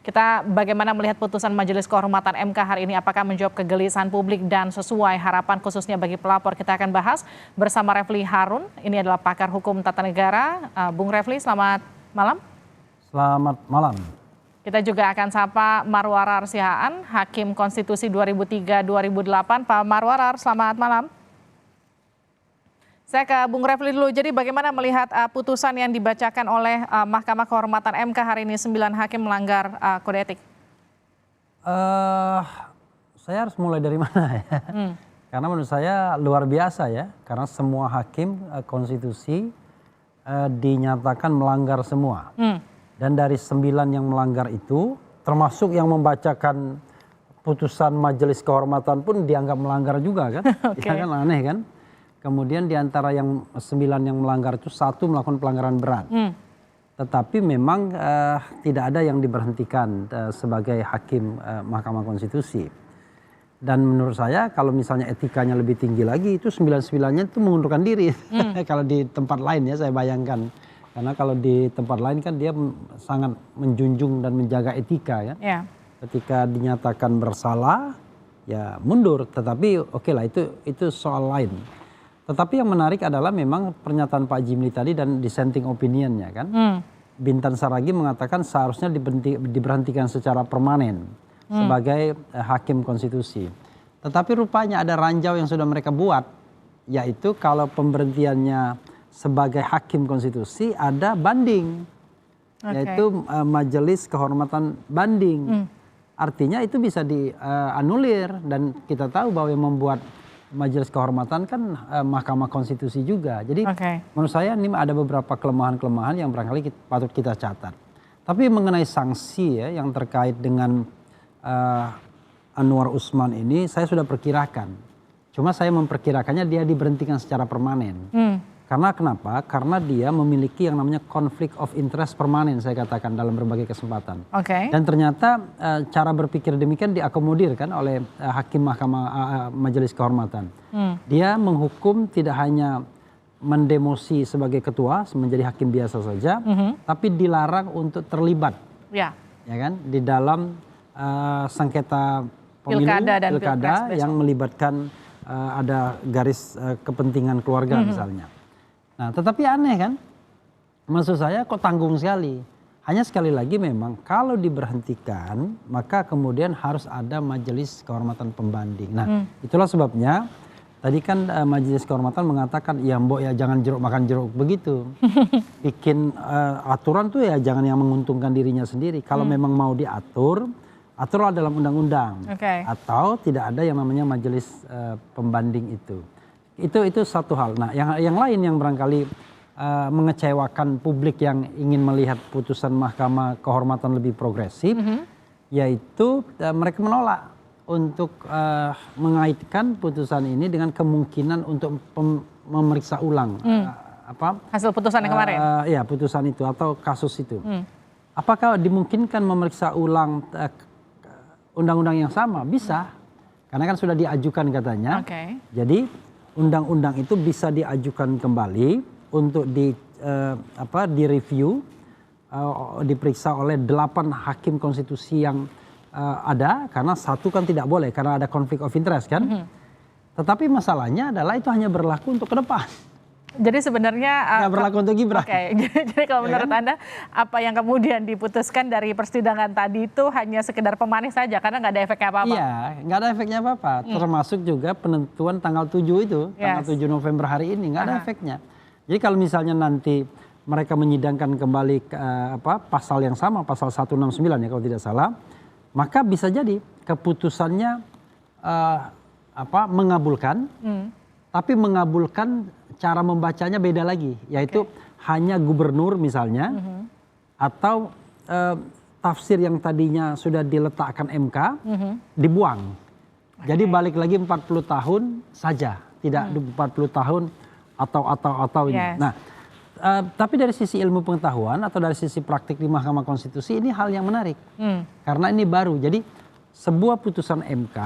Kita bagaimana melihat putusan Majelis Kehormatan MK hari ini, apakah menjawab kegelisahan publik dan sesuai harapan khususnya bagi pelapor? Kita akan bahas bersama Refli Harun, ini adalah pakar hukum tata negara. Bung Refli, selamat malam. Selamat malam. Kita juga akan sapa Marwarar Sihaan, Hakim Konstitusi 2003-2008. Pak Marwarar, selamat malam. Saya ke Bung Refli dulu, jadi bagaimana melihat putusan yang dibacakan oleh Mahkamah Kehormatan MK hari ini, 9 hakim melanggar kode etik? Saya harus mulai dari mana ya? Karena menurut saya luar biasa ya, karena semua hakim konstitusi dinyatakan melanggar semua. Dan dari 9 yang melanggar itu, termasuk yang membacakan putusan Majelis Kehormatan pun dianggap melanggar juga kan? Ya kan, aneh kan? Kemudian di antara yang 9 yang melanggar itu 1 melakukan pelanggaran berat. Tetapi memang tidak ada yang diberhentikan sebagai hakim Mahkamah Konstitusi. Dan menurut saya kalau misalnya etikanya lebih tinggi lagi itu 9-9-nya itu mengundurkan diri. Kalau di tempat lain ya saya bayangkan. Karena kalau di tempat lain kan dia sangat menjunjung dan menjaga etika ya. Ketika dinyatakan bersalah ya mundur. Tetapi oke lah itu soal lain. Tetapi yang menarik adalah memang pernyataan Pak Jimli tadi dan dissenting opinionnya kan. Bintan Saragih mengatakan seharusnya diberhentikan secara permanen sebagai hakim konstitusi. Tetapi rupanya ada ranjau yang sudah mereka buat, yaitu kalau pemberhentiannya sebagai hakim konstitusi ada banding, yaitu Majelis Kehormatan Banding. Artinya itu bisa dianulir dan kita tahu bahwa yang membuat Majelis Kehormatan kan Mahkamah Konstitusi juga. Jadi menurut saya ini ada beberapa kelemahan-kelemahan yang barangkali patut kita catat. Tapi mengenai sanksi ya yang terkait dengan Anwar Usman ini saya sudah perkirakan. Cuma saya memperkirakannya dia diberhentikan secara permanen. Karena kenapa? Karena dia memiliki yang namanya conflict of interest permanen saya katakan dalam berbagai kesempatan. Dan ternyata cara berpikir demikian diakomodir kan oleh hakim Mahkamah Majelis Kehormatan. Dia menghukum tidak hanya mendemosi sebagai ketua menjadi hakim biasa saja, tapi dilarang untuk terlibat, ya kan, di dalam sengketa pemilu pilkada yang melibatkan ada garis kepentingan keluarga misalnya. Nah, tetapi aneh kan, maksud saya kok tanggung sekali. Hanya sekali lagi memang kalau diberhentikan maka kemudian harus ada Majelis Kehormatan Pembanding. Nah itulah sebabnya tadi kan Majelis Kehormatan mengatakan ya mbok ya jangan jeruk makan jeruk begitu. Bikin aturan tuh ya jangan yang menguntungkan dirinya sendiri. Kalau memang mau diatur, aturlah dalam undang-undang. Atau tidak ada yang namanya Majelis Pembanding itu. Itu satu hal. Nah yang lain yang barangkali mengecewakan publik yang ingin melihat putusan Mahkamah Kehormatan lebih progresif, yaitu mereka menolak untuk mengaitkan putusan ini dengan kemungkinan untuk memeriksa ulang hasil putusan yang kemarin. Ya putusan itu atau kasus itu. Apakah dimungkinkan memeriksa ulang undang-undang yang sama? Bisa, karena kan sudah diajukan katanya. Jadi undang-undang itu bisa diajukan kembali untuk direview, diperiksa oleh 8 hakim konstitusi yang ada, karena 1 kan tidak boleh karena ada konflik of interest kan. Tetapi masalahnya adalah itu hanya berlaku untuk ke depan. Jadi sebenarnya nggak berlaku untuk Gibran. Jadi kalau menurut Anda apa yang kemudian diputuskan dari persidangan tadi itu hanya sekedar pemanis saja karena nggak ada efeknya apa-apa? Iya, nggak ada efeknya apa-apa. Termasuk juga penentuan tanggal 7 itu, tanggal 7 November hari ini nggak ada efeknya. Jadi kalau misalnya nanti mereka menyidangkan kembali pasal yang sama, pasal 169 ya kalau tidak salah, maka bisa jadi keputusannya mengabulkan, tapi mengabulkan cara membacanya beda lagi, yaitu hanya gubernur misalnya, atau tafsir yang tadinya sudah diletakkan MK dibuang. Jadi balik lagi 40 tahun saja, tidak 40 tahun atau ini. Nah, tapi dari sisi ilmu pengetahuan atau dari sisi praktik di Mahkamah Konstitusi ini hal yang menarik, karena ini baru. Jadi sebuah putusan MK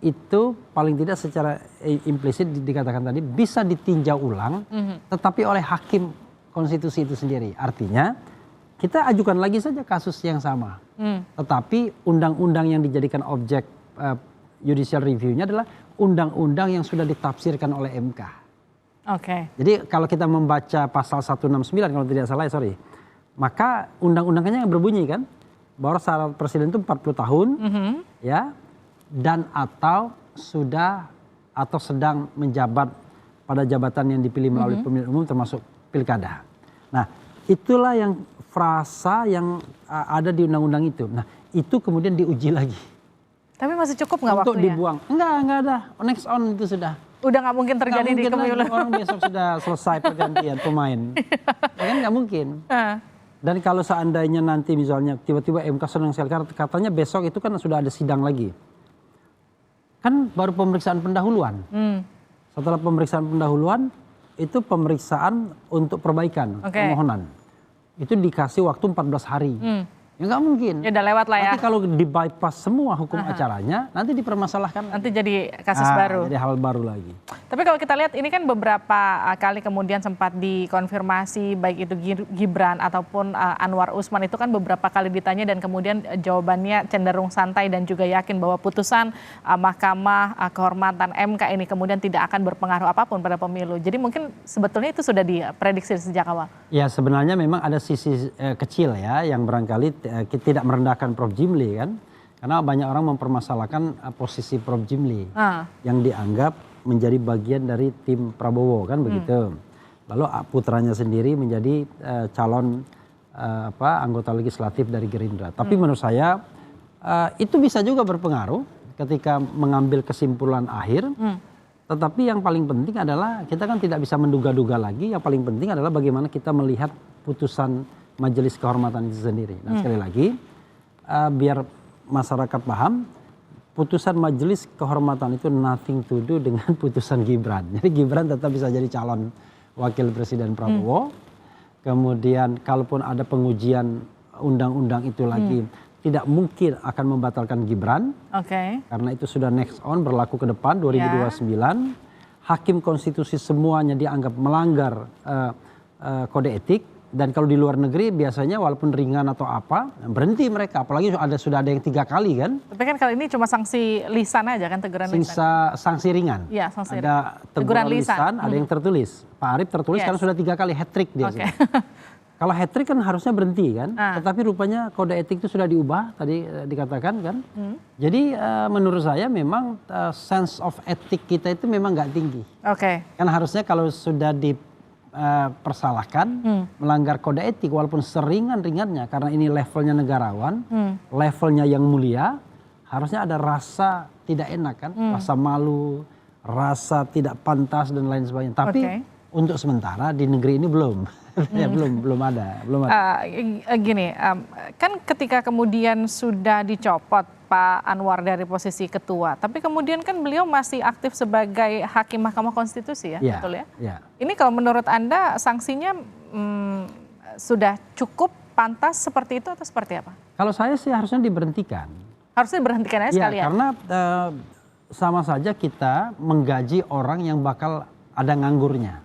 itu paling tidak secara implisit dikatakan tadi bisa ditinjau ulang, tetapi oleh hakim konstitusi itu sendiri. Artinya kita ajukan lagi saja kasus yang sama. Tetapi undang-undang yang dijadikan objek judicial review-nya adalah undang-undang yang sudah ditafsirkan oleh MK. Oke. Jadi kalau kita membaca pasal 169 kalau tidak salah, sorry, maka undang-undangnya yang berbunyi kan bahwa syarat presiden itu 40 tahun, ya, dan atau sudah atau sedang menjabat pada jabatan yang dipilih melalui pemilihan umum termasuk pilkada. Nah, itulah yang frasa yang ada di undang-undang itu. Nah, itu kemudian diuji lagi. Tapi masih cukup nggak waktunya? Untuk dibuang. Enggak ada. Next on itu sudah. Udah nggak mungkin terjadi di pemilu. Orang besok sudah selesai pergantian pemain. Ya kan nggak mungkin. Dan kalau seandainya nanti misalnya tiba-tiba MK senang sekali, katanya besok itu kan sudah ada sidang lagi. Kan baru pemeriksaan pendahuluan. Setelah pemeriksaan pendahuluan, itu pemeriksaan untuk perbaikan permohonan. Itu dikasih waktu 14 hari. Ya nggak mungkin. Ya udah lewat lah ya. Nanti kalau di bypass semua hukum acaranya, nanti dipermasalahkan. Nanti jadi kasus baru. Jadi hal baru lagi. Tapi kalau kita lihat ini kan beberapa kali kemudian sempat dikonfirmasi baik itu Gibran ataupun Anwar Usman itu kan beberapa kali ditanya dan kemudian jawabannya cenderung santai dan juga yakin bahwa putusan Mahkamah Kehormatan MK ini kemudian tidak akan berpengaruh apapun pada pemilu. Jadi mungkin sebetulnya itu sudah diprediksi sejak awal. Ya sebenarnya memang ada sisi kecil ya yang barangkali tidak merendahkan Prof. Jimli kan. Karena banyak orang mempermasalahkan posisi Prof. Jimli yang dianggap menjadi bagian dari tim Prabowo kan begitu. Lalu putranya sendiri menjadi calon anggota legislatif dari Gerindra. Tapi menurut saya itu bisa juga berpengaruh ketika mengambil kesimpulan akhir. Tetapi yang paling penting adalah kita kan tidak bisa menduga-duga lagi. Yang paling penting adalah bagaimana kita melihat putusan Majelis Kehormatan itu sendiri. Nah sekali lagi biar masyarakat paham, putusan Majelis Kehormatan itu nothing to do dengan putusan Gibran. Jadi Gibran tetap bisa jadi calon wakil presiden Prabowo. Kemudian kalaupun ada pengujian undang-undang itu lagi, tidak mungkin akan membatalkan Gibran. Karena itu sudah next on, berlaku ke depan 2029. Hakim konstitusi semuanya dianggap melanggar kode etik. Dan kalau di luar negeri biasanya walaupun ringan atau apa, berhenti mereka. Apalagi sudah ada yang 3 kali kan. Tapi kan kali ini cuma sanksi lisan aja kan, teguran lisan. Sanksi ringan. Iya, sanksi ada teguran lisan, ada yang tertulis. Pak Arief tertulis karena sudah 3 kali hat-trick dia. Kalau hat-trick kan harusnya berhenti kan. Tetapi rupanya kode etik itu sudah diubah, tadi dikatakan kan. Jadi menurut saya memang sense of etik kita itu memang nggak tinggi. Kan harusnya kalau sudah persalahkan melanggar kode etik walaupun seringan-ringannya karena ini levelnya negarawan, levelnya yang mulia, harusnya ada rasa tidak enak kan, rasa malu, rasa tidak pantas dan lain sebagainya. Tapi untuk sementara di negeri ini belum. Ya, belum ada. Gini, kan ketika kemudian sudah dicopot Pak Anwar dari posisi ketua, tapi kemudian kan beliau masih aktif sebagai hakim Mahkamah Konstitusi ya, betul ya? Ini kalau menurut Anda sanksinya sudah cukup pantas seperti itu atau seperti apa? Kalau saya sih harusnya diberhentikan. Harusnya diberhentikan aja sekalian? Karena sama saja kita menggaji orang yang bakal ada nganggurnya.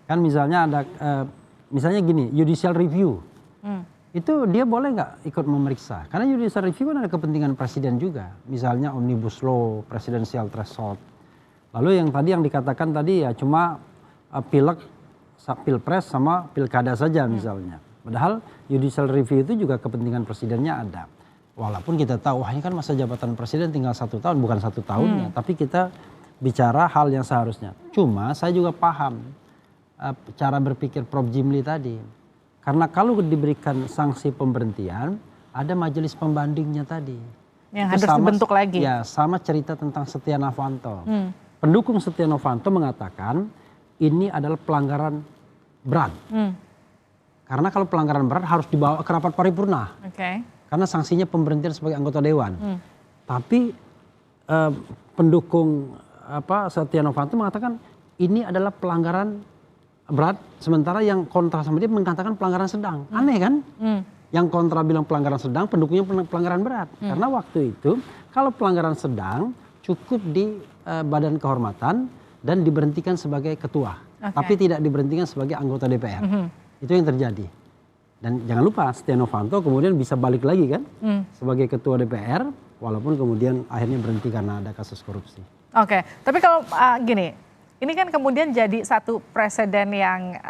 Kan misalnya ada, misalnya gini, judicial review. Itu dia boleh nggak ikut memeriksa? Karena judicial review kan ada kepentingan presiden juga. Misalnya omnibus law, presidential threshold. Lalu yang tadi yang dikatakan tadi ya cuma pilek, pilpres sama pilkada saja misalnya. Padahal judicial review itu juga kepentingan presidennya ada. Walaupun kita tahu, wah ini kan masa jabatan presiden tinggal 1 tahun, bukan 1 tahunnya. Tapi kita bicara hal yang seharusnya. Cuma saya juga paham cara berpikir Prof. Jimli tadi. Karena kalau diberikan sanksi pemberhentian, ada majelis pembandingnya tadi. Yang harus dibentuk lagi. Ya, sama cerita tentang Setia Novanto. Pendukung Setia Novanto mengatakan ini adalah pelanggaran berat. Karena kalau pelanggaran berat harus dibawa ke rapat paripurna. Karena sanksinya pemberhentian sebagai anggota dewan. Tapi pendukung Setia Novanto mengatakan ini adalah pelanggaran berat, sementara yang kontra sama dia mengatakan pelanggaran sedang. Aneh kan? Yang kontra bilang pelanggaran sedang, pendukungnya pelanggaran berat. Karena waktu itu kalau pelanggaran sedang cukup di badan kehormatan dan diberhentikan sebagai ketua. Tapi tidak diberhentikan sebagai anggota DPR. Itu yang terjadi. Dan jangan lupa Setia Novanto kemudian bisa balik lagi kan sebagai ketua DPR, walaupun kemudian akhirnya berhenti karena ada kasus korupsi. Oke, tapi kalau gini, ini kan kemudian jadi satu presiden yang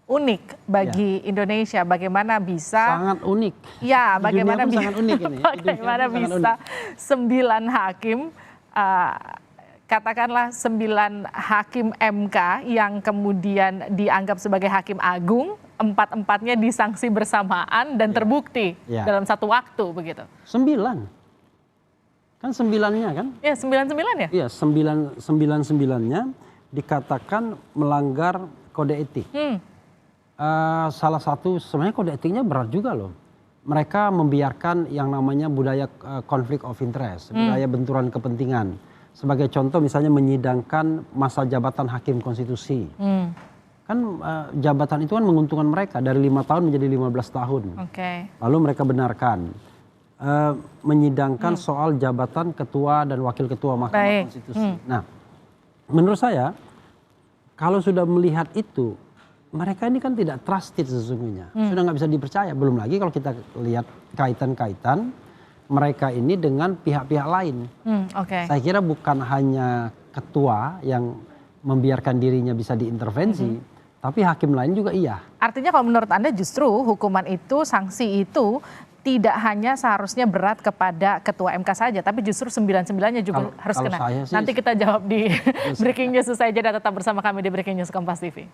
unik bagi Indonesia. Bagaimana bisa? Sangat unik. Ya, bagaimana bisa? Sangat unik ini. Bagaimana bisa 9 hakim, katakanlah 9 hakim MK yang kemudian dianggap sebagai hakim agung, 4-empatnya disanksi bersamaan dan terbukti dalam satu waktu begitu. 9. Kan 9-nya kan? Ya, 9-9 ya? Iya, 9-9-nya dikatakan melanggar kode etik. Salah satu sebenarnya kode etiknya berat juga loh. Mereka membiarkan yang namanya budaya konflik of interest, budaya benturan kepentingan. Sebagai contoh misalnya menyidangkan masa jabatan hakim konstitusi. Kan jabatan itu kan menguntungkan mereka dari 5 tahun menjadi 15 tahun. Lalu mereka benarkan. Menyidangkan soal jabatan ketua dan wakil ketua Mahkamah Konstitusi. Nah, menurut saya kalau sudah melihat itu, mereka ini kan tidak trusted sesungguhnya, sudah nggak bisa dipercaya. Belum lagi kalau kita lihat kaitan-kaitan mereka ini dengan pihak-pihak lain. Saya kira bukan hanya ketua yang membiarkan dirinya bisa diintervensi, tapi hakim lain juga iya. Artinya kalau menurut Anda justru hukuman itu, sanksi itu tidak hanya seharusnya berat kepada ketua MK saja, tapi justru 9-9-nya juga harus kena. Nanti kita jawab di Breaking News usai jeda, tetap bersama kami di Breaking News Kompas TV.